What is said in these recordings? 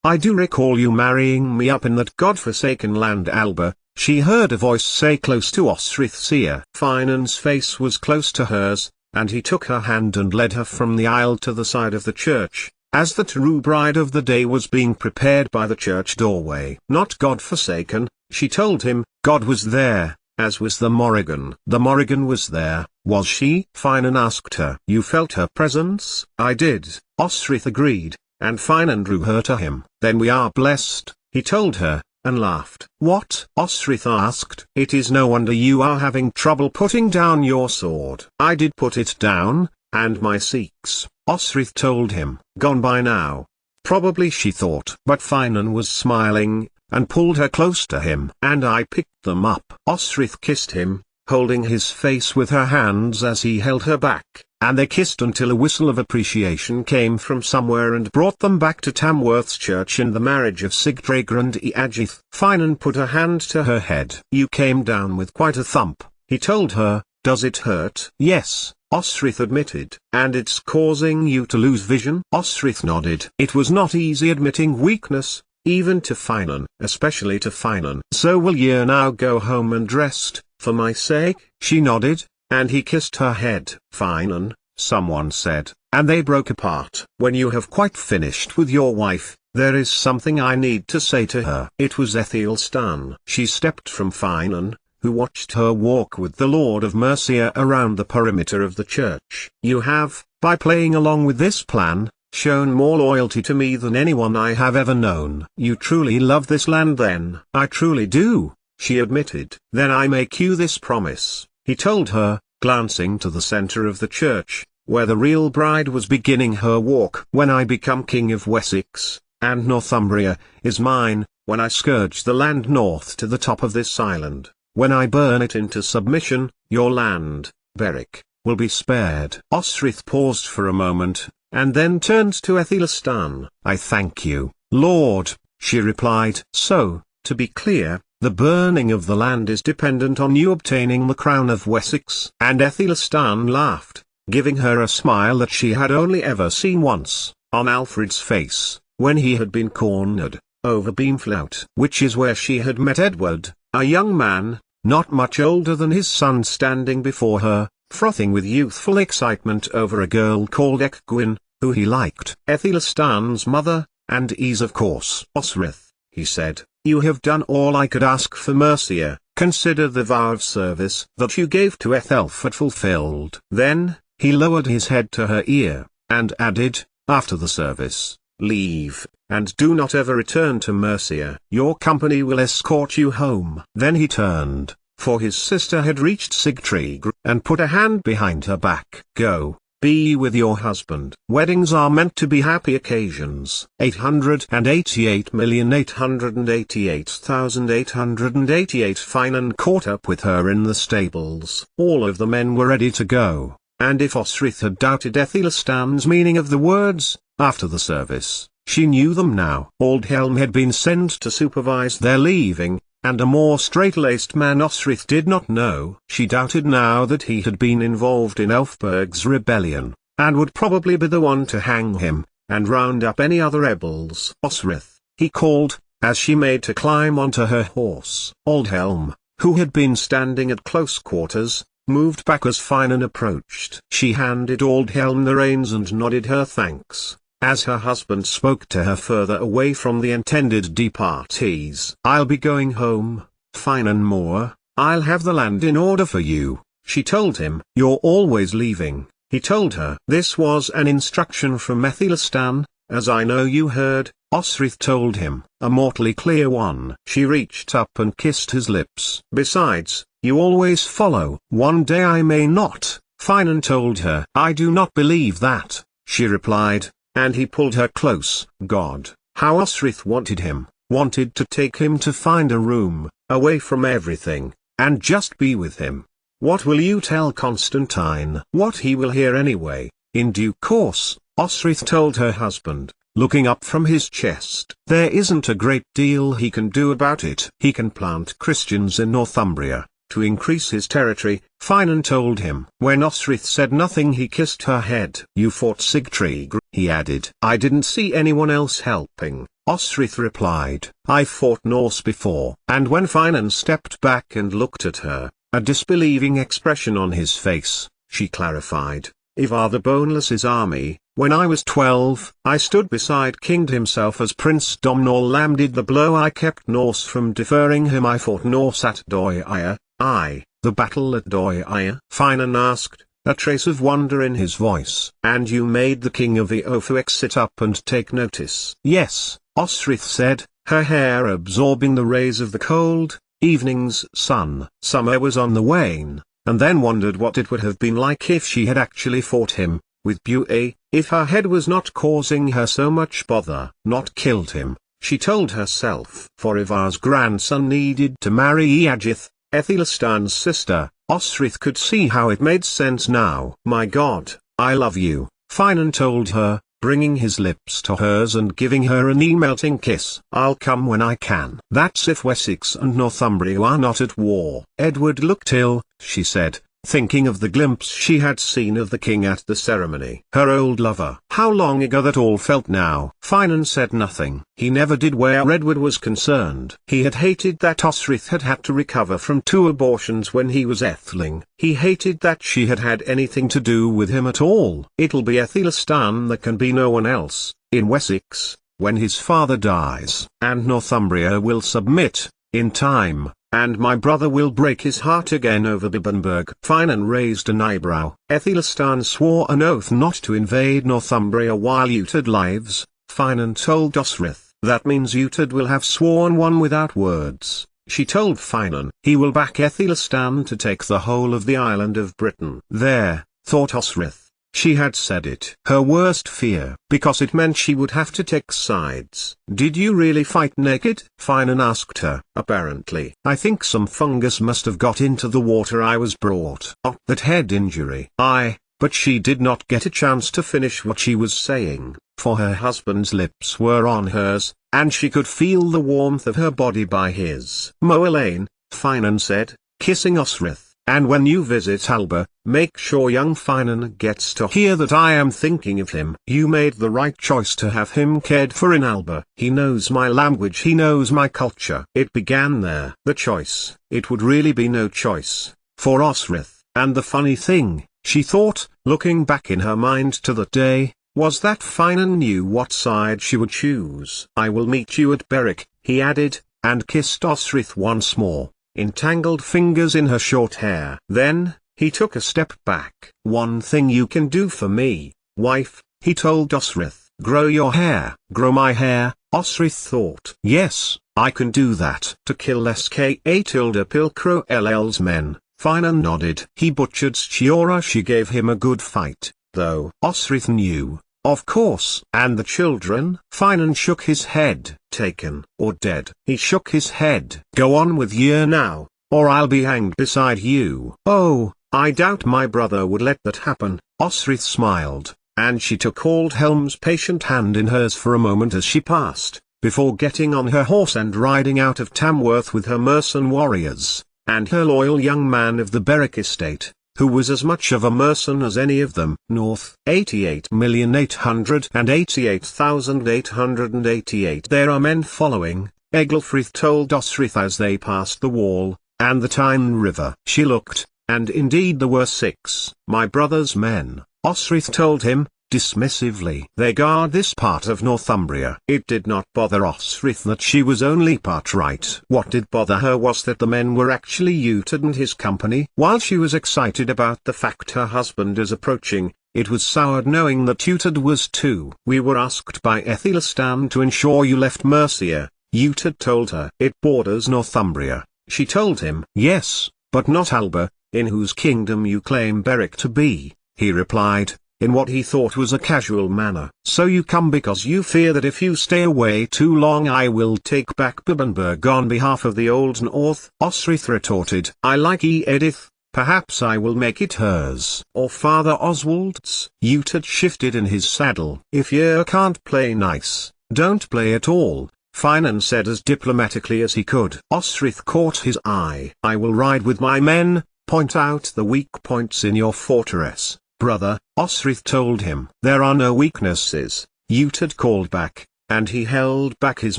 I do recall you marrying me up in that god-forsaken land Alba, she heard a voice say close to Osrith's ear. Finan's face was close to hers, and he took her hand and led her from the aisle to the side of the church, as the true bride of the day was being prepared by the church doorway. Not god-forsaken, she told him, God was there, as was the Morrigan. The Morrigan was there, was she? Finan asked her. You felt her presence? I did, Osrith agreed, and Finan drew her to him. Then we are blessed, he told her, and laughed. What? Osrith asked. It is no wonder you are having trouble putting down your sword. I did put it down, and my Sikhs, Osrith told him, gone by now. Probably she thought. But Finan was smiling, and pulled her close to him. And I picked them up. Osrith kissed him, holding his face with her hands as he held her back, and they kissed until a whistle of appreciation came from somewhere and brought them back to Tamworth's church and the marriage of Sigtryggr and Eadgith. Finan put a hand to her head. You came down with quite a thump, he told her. Does it hurt? Yes, Osrith admitted. And it's causing you to lose vision? Osrith nodded. It was not easy admitting weakness, even to Finan, especially to Finan. So will you now go home and rest, for my sake? She nodded, and he kissed her head. Finan, someone said, and they broke apart. When you have quite finished with your wife, there is something I need to say to her. It was Ethelstan. She stepped from Finan, who watched her walk with the Lord of Mercia around the perimeter of the church. You have, by playing along with this plan, shown more loyalty to me than anyone I have ever known. You truly love this land then? I truly do, she admitted. Then I make you this promise, he told her, glancing to the center of the church, where the real bride was beginning her walk. When I become king of Wessex, and Northumbria is mine, when I scourge the land north to the top of this island, when I burn it into submission, your land, Berwick, will be spared. Osrith paused for a moment, and then turned to Ethelstan. I thank you, Lord, she replied. So, to be clear, the burning of the land is dependent on you obtaining the crown of Wessex. And Ethelstan laughed, giving her a smile that she had only ever seen once, on Alfred's face, when he had been cornered, over Beamflout. Which is where she had met Edward, a young man, not much older than his son, standing before her, frothing with youthful excitement over a girl called Ecgwin, who he liked. Ethelstan's mother, and is of course Osrith, he said. You have done all I could ask for Mercia. Consider the vow of service that you gave to Ethelfert fulfilled. Then, he lowered his head to her ear, and added, after the service, leave, and do not ever return to Mercia. Your company will escort you home. Then he turned, for his sister had reached Sigtryggr, and put a hand behind her back. Go, be with your husband. Weddings are meant to be happy occasions. 888,888,888. Finan caught up with her in the stables. All of the men were ready to go, and if Osrith had doubted Ethelstan's meaning of the words, after the service, she knew them now. Aldhelm had been sent to supervise their leaving, and a more straight-laced man Osrith did not know. She doubted now that he had been involved in Elfberg's rebellion, and would probably be the one to hang him, and round up any other rebels. Osrith, he called, as she made to climb onto her horse. Aldhelm, who had been standing at close quarters, moved back as Finan approached. She handed Aldhelm the reins and nodded her thanks, as her husband spoke to her further away from the intended departees. I'll be going home, Finan Moore. I'll have the land in order for you, she told him. You're always leaving, he told her. This was an instruction from Ethelstan, as I know you heard, Osrith told him, a mortally clear one. She reached up and kissed his lips. Besides, you always follow. One day I may not, Finan told her. I do not believe that, she replied. And he pulled her close. God, how Osrith wanted him, wanted to take him to find a room, away from everything, and just be with him. What will you tell Constantine? What he will hear anyway, in due course, Osrith told her husband, looking up from his chest. There isn't a great deal he can do about it. He can plant Christians in Northumbria, to increase his territory, Finan told him. When Osrith said nothing he kissed her head. You fought Sigtryggr, he added. I didn't see anyone else helping, Osrith replied. I fought Norse before. And when Finan stepped back and looked at her, a disbelieving expression on his face, she clarified, Ivar the Boneless's army. When I was 12, I stood beside King himself as Prince Domnall landed the blow. I kept Norse from deferring him. I fought Norse at Doier. The battle at Doier? Finan asked, a trace of wonder in his voice. And you made the king of the Ofuex sit up and take notice? Yes, Osrith said, her hair absorbing the rays of the cold evening's sun. Summer was on the wane, and then wondered what it would have been like if she had actually fought him, with beauty, if her head was not causing her so much bother. Not killed him, she told herself. For Ivar's grandson needed to marry Eadgith, Ethelistan's sister. Osrith could see how it made sense now. My God, I love you, Finan told her, bringing his lips to hers and giving her a knee-melting kiss. I'll come when I can. That's if Wessex and Northumbria are not at war. Edward looked ill, she said, thinking of the glimpse she had seen of the king at the ceremony. Her old lover. How long ago that all felt now. Finan said nothing. He never did where Edward was concerned. He had hated that Osrith had had to recover from 2 abortions when he was Etheling. He hated that she had had anything to do with him at all. It'll be Ethelistan, there can be no one else, in Wessex, when his father dies. And Northumbria will submit, in time. And my brother will break his heart again over Bibbenberg. Finan raised an eyebrow. Ethelistan swore an oath not to invade Northumbria while Uthed lives, Finan told Osrith. That means Uthed will have sworn one without words. She told Finan. He will back Ethelistan to take the whole of the island of Britain. There, thought Osrith. She had said it. Her worst fear, because it meant she would have to take sides. Did you really fight naked? Finan asked her. Apparently. I think some fungus must have got into the water I was brought. Oh, that head injury. But she did not get a chance to finish what she was saying, for her husband's lips were on hers, and she could feel the warmth of her body by his. Moelaine, Finan said, kissing Osrith. And when you visit Alba, make sure young Finan gets to hear that I am thinking of him. You made the right choice to have him cared for in Alba. He knows my language, he knows my culture. It began there. The choice, it would really be no choice, for Osrith. And the funny thing, she thought, looking back in her mind to that day, was that Finan knew what side she would choose. I will meet you at Berwick, he added, and kissed Osrith once more, entangled fingers in her short hair. Then, he took a step back. One thing you can do for me, wife, he told Osrith. Grow your hair. Grow my hair, Osrith thought. Yes, I can do that. To kill Ska tilde Pilcro LL's men, Finan nodded. He butchered Stiora. She gave him a good fight, though. Osrith knew, of course. And the children? Finan shook his head. Taken or dead. He shook his head. Go on with you now, or I'll be hanged beside you. Oh, I doubt my brother would let that happen. Osrith smiled, and she took Aldhelm's patient hand in hers for a moment as she passed, before getting on her horse and riding out of Tamworth with her mercen warriors, and her loyal young man of the Berwick estate, who was as much of a mercen as any of them. North 88,888,888. There are men following, Eglfrith told Osrith as they passed the wall, and the Tyne River. She looked, and indeed there were 6. My brother's men, Osrith told him, dismissively. They guard this part of Northumbria. It did not bother Osrith that she was only part right. What did bother her was that the men were actually Uthed and his company. While she was excited about the fact her husband is approaching, it was soured knowing that Uthed was too. We were asked by Ethelistan to ensure you left Mercia, Uthed told her. It borders Northumbria, she told him. Yes, but not Alba, in whose kingdom you claim Berwick to be, he replied, in what he thought was a casual manner. So you come because you fear that if you stay away too long I will take back Bibbenberg on behalf of the Old North? Osrith retorted. I like Edith, perhaps I will make it hers. Or Father Oswald's. Uthed shifted in his saddle. If you can't play nice, don't play at all, Finan said as diplomatically as he could. Osrith caught his eye. I will ride with my men, point out the weak points in your fortress, brother, Osrith told him. There are no weaknesses, Utad called back, and he held back his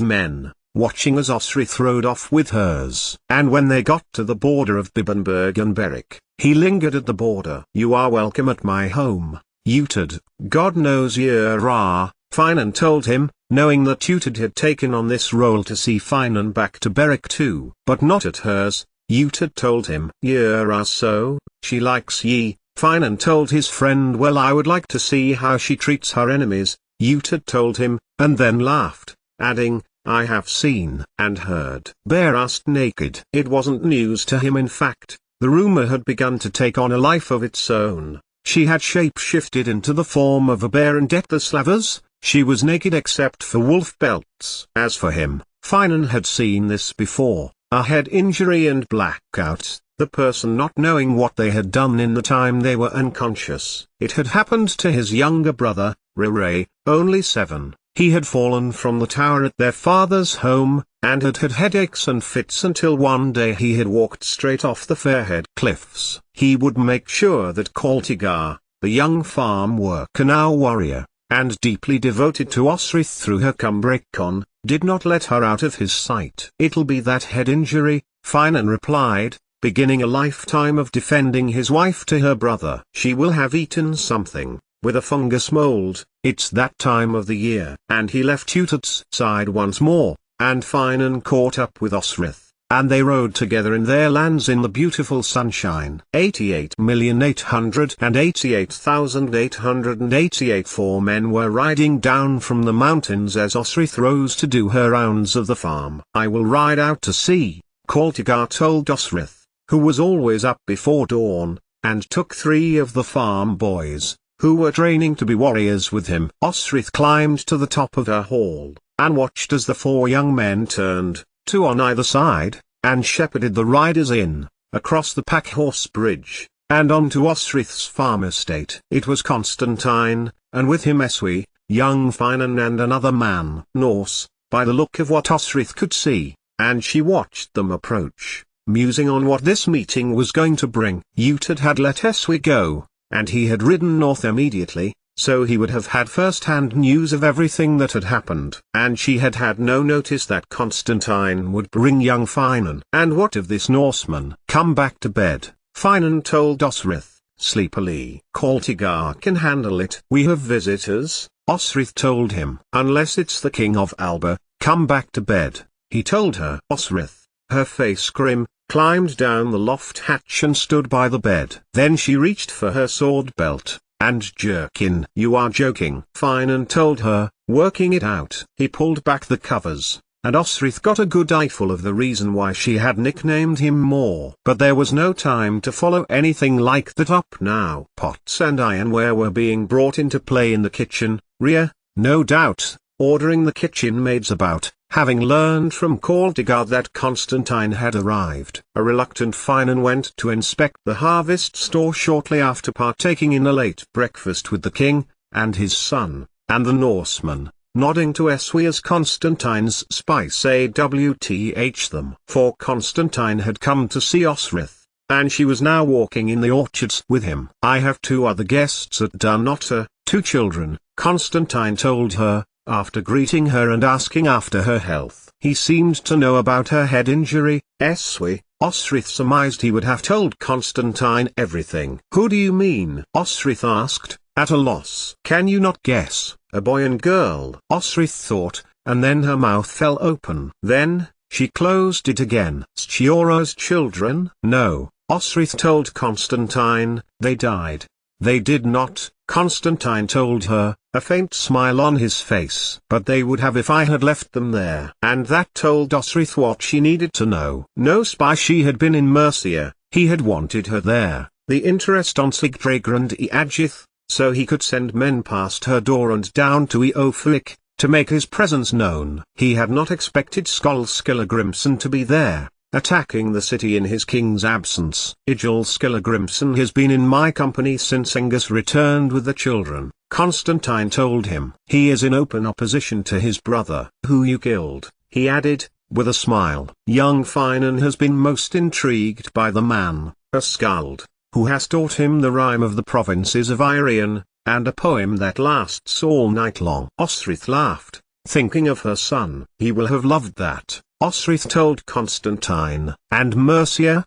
men, watching as Osrith rode off with hers. And when they got to the border of Bibbenberg and Berwick, he lingered at the border. You are welcome at my home, Utad, God knows you are, Finan told him, knowing that Utad had taken on this role to see Finan back to Berwick too. But not at hers, Utad told him. Ye are so, she likes ye, Finan told his friend. Well, I would like to see how she treats her enemies, Utad told him, and then laughed, adding, I have seen and heard. Bare asked naked. It wasn't news to him. In fact, the rumor had begun to take on a life of its own. She had shape-shifted into the form of a bear and ate the slavers. She was naked except for wolf belts. As for him, Finan had seen this before, a head injury and blackout, the person not knowing what they had done in the time they were unconscious. It had happened to his younger brother, Rere, only 7. He had fallen from the tower at their father's home, and had had headaches and fits until one day he had walked straight off the Fairhead cliffs. He would make sure that Kaltigar, the young farm worker now warrior, and deeply devoted to Osrith through her Cumbrecon, did not let her out of his sight. It'll be that head injury, Finan replied, beginning a lifetime of defending his wife to her brother. She will have eaten something, with a fungus mold, it's that time of the year. And he left Utad's side once more, and Finan caught up with Osrith, and they rode together in their lands in the beautiful sunshine. 88,888,888 4 men were riding down from the mountains as Osrith rose to do her rounds of the farm. I will ride out to sea, Kaltigar told Osrith, who was always up before dawn, and took 3 of the farm boys, who were training to be warriors with him. Osrith climbed to the top of her hall, and watched as the 4 young men turned, 2 on either side, and shepherded the riders in, across the pack-horse bridge, and onto Osrith's farm estate. It was Constantine, and with him Eswi, young Finan and another man. Norse, by the look of what Osrith could see, and she watched them approach, musing on what this meeting was going to bring. Utad had let Eswi go, and he had ridden north immediately, so he would have had first-hand news of everything that had happened. And she had had no notice that Constantine would bring young Finan. And what of this Norseman? Come back to bed, Finan told Osrith, sleepily. Kaltigar can handle it. We have visitors, Osrith told him. Unless it's the king of Alba, come back to bed, he told her. Osrith, her face grim, climbed down the loft hatch and stood by the bed. Then she reached for her sword belt and jerkin. You are joking, Finan told her, working it out. He pulled back the covers, and Osrith got a good eyeful of the reason why she had nicknamed him more. But there was no time to follow anything like that up now. Pots and ironware were being brought into play in the kitchen, Rhea, no doubt, ordering the kitchen maids about, having learned from Kaltigar that Constantine had arrived. A reluctant Finan went to inspect the harvest store shortly after partaking in a late breakfast with the king, and his son, and the Norseman, nodding to Eswi as Constantine's spies awth them. For Constantine had come to see Osrith, and she was now walking in the orchards with him. I have 2 other guests at Dunotter, 2 children, Constantine told her, after greeting her and asking after her health. He seemed to know about her head injury. Eswi, Osrith surmised he would have told Constantine everything. Who do you mean? Osrith asked, at a loss. Can you not guess? A boy and girl. Osrith thought, and then her mouth fell open. Then, she closed it again. Stjora's children? No, Osrith told Constantine, they died. They did not, Constantine told her, a faint smile on his face. But they would have if I had left them there. And that told Osrith what she needed to know. No spy she had been in Mercia, he had wanted her there, the interest on Sigdragrand Eadgith, so he could send men past her door and down to Eoflik, to make his presence known. He had not expected Skilagrimson to be there, attacking the city in his king's absence. Egil Skilagrimson has been in my company since Angus returned with the children, Constantine told him. He is in open opposition to his brother, who you killed, he added, with a smile. Young Finan has been most intrigued by the man, a skald, who has taught him the rhyme of the provinces of Irian, and a poem that lasts all night long. Osrith laughed, thinking of her son. He will have loved that, Osrith told Constantine. And Mercia?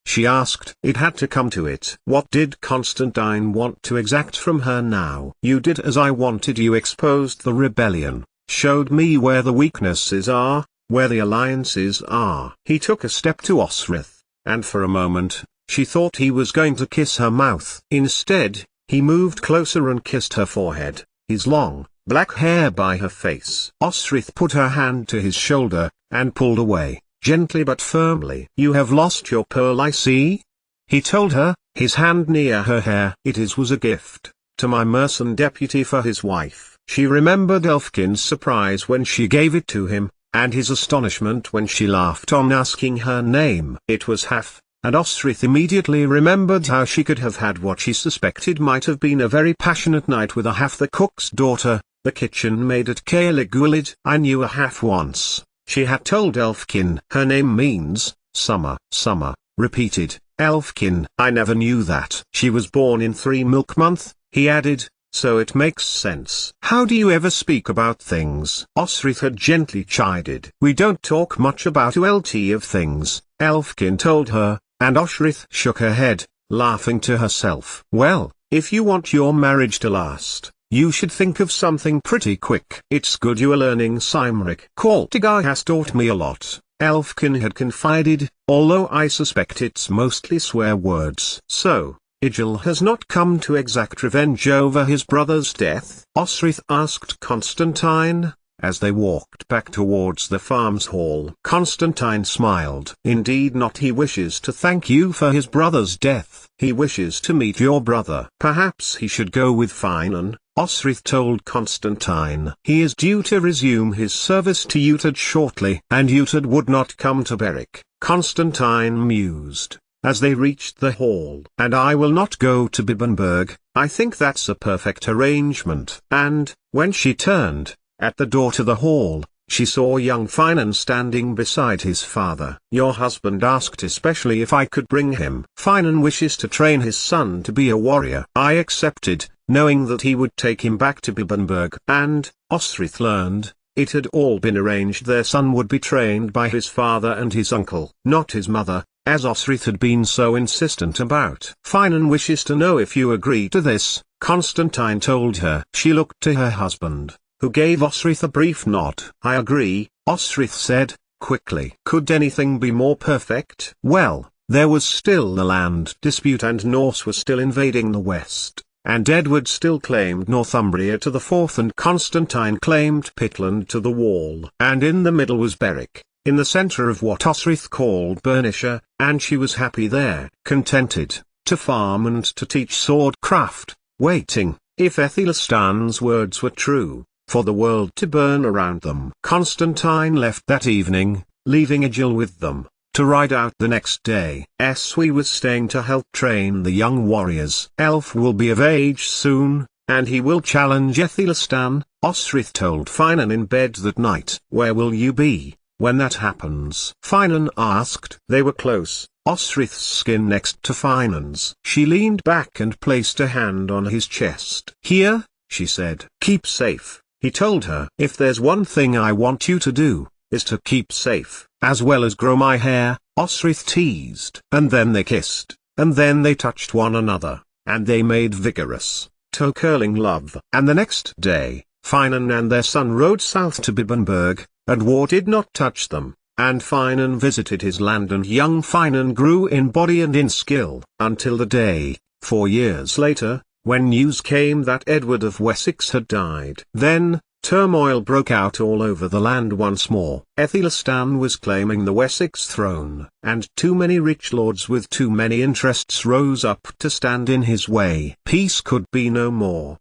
She asked. It had to come to it. What did Constantine want to exact from her now? You did as I wanted. You exposed the rebellion, showed me where the weaknesses are, where the alliances are. He took a step to Osrith, and for a moment, she thought he was going to kiss her mouth. Instead, he moved closer and kissed her forehead, his long, black hair by her face. Osrith put her hand to his shoulder, and pulled away, gently but firmly. You have lost your pearl, I see? He told her, his hand near her hair. It was a gift, to my Mercian deputy for his wife. She remembered Elfkin's surprise when she gave it to him, and his astonishment when she laughed on asking her name. It was half, and Osrith immediately remembered how she could have had what she suspected might have been a very passionate night with a half the cook's daughter, the kitchen maid at Caerleguilid. I knew a half once, she had told Elfkin. Her name means, summer. Summer, repeated Elfkin. I never knew that. She was born in 3 milk month, he added, so it makes sense. How do you ever speak about things? Osrith had gently chided. We don't talk much about ULT of things, Elfkin told her, and Osrith shook her head, laughing to herself. Well, if you want your marriage to last, you should think of something pretty quick. It's good you are learning Cymric. Cortigar has taught me a lot, Elfkin had confided, although I suspect it's mostly swear words. So, Igil has not come to exact revenge over his brother's death? Osrith asked Constantine, as they walked back towards the farm's hall. Constantine smiled. Indeed not. He wishes to thank you for his brother's death. He wishes to meet your brother. Perhaps he should go with Finan, Osrith told Constantine. He is due to resume his service to Utad shortly. And Utad would not come to Berwick, Constantine mused, as they reached the hall. And I will not go to Bibbenberg. I think that's a perfect arrangement. And, when she turned, at the door to the hall, she saw young Finan standing beside his father. Your husband asked especially if I could bring him. Finan wishes to train his son to be a warrior. I accepted, knowing that he would take him back to Bibbenberg. And, Osrith learned, it had all been arranged. Their son would be trained by his father and his uncle, not his mother, as Osrith had been so insistent about. Finan wishes to know if you agree to this, Constantine told her. She looked to her husband, who gave Osrith a brief nod. I agree, Osrith said, quickly. Could anything be more perfect? Well, there was still the land dispute, and Norse was still invading the west, and Edward still claimed Northumbria to the fourth, and Constantine claimed Pitland to the wall. And in the middle was Berwick, in the centre of what Osrith called Bernicia, and she was happy there, contented, to farm and to teach swordcraft, waiting, if Ethelstan's words were true, for the world to burn around them. Constantine left that evening, leaving Igil with them, to ride out the next day. Eswi was staying to help train the young warriors. Elf will be of age soon, and he will challenge Ethelstan, Osrith told Finan in bed that night. Where will you be when that happens? Finan asked. They were close, Osrith's skin next to Finan's. She leaned back and placed a hand on his chest. Here, she said. Keep safe, he told her. If there's one thing I want you to do, is to keep safe, as well as grow my hair, Osrith teased. And then they kissed, and then they touched one another, and they made vigorous, toe-curling love. And the next day, Finan and their son rode south to Bibbenberg, and war did not touch them, and Finan visited his land, and young Finan grew in body and in skill, until the day, 4 years later, when news came that Edward of Wessex had died. Then, turmoil broke out all over the land once more. Ethelstan was claiming the Wessex throne, and too many rich lords with too many interests rose up to stand in his way. Peace could be no more.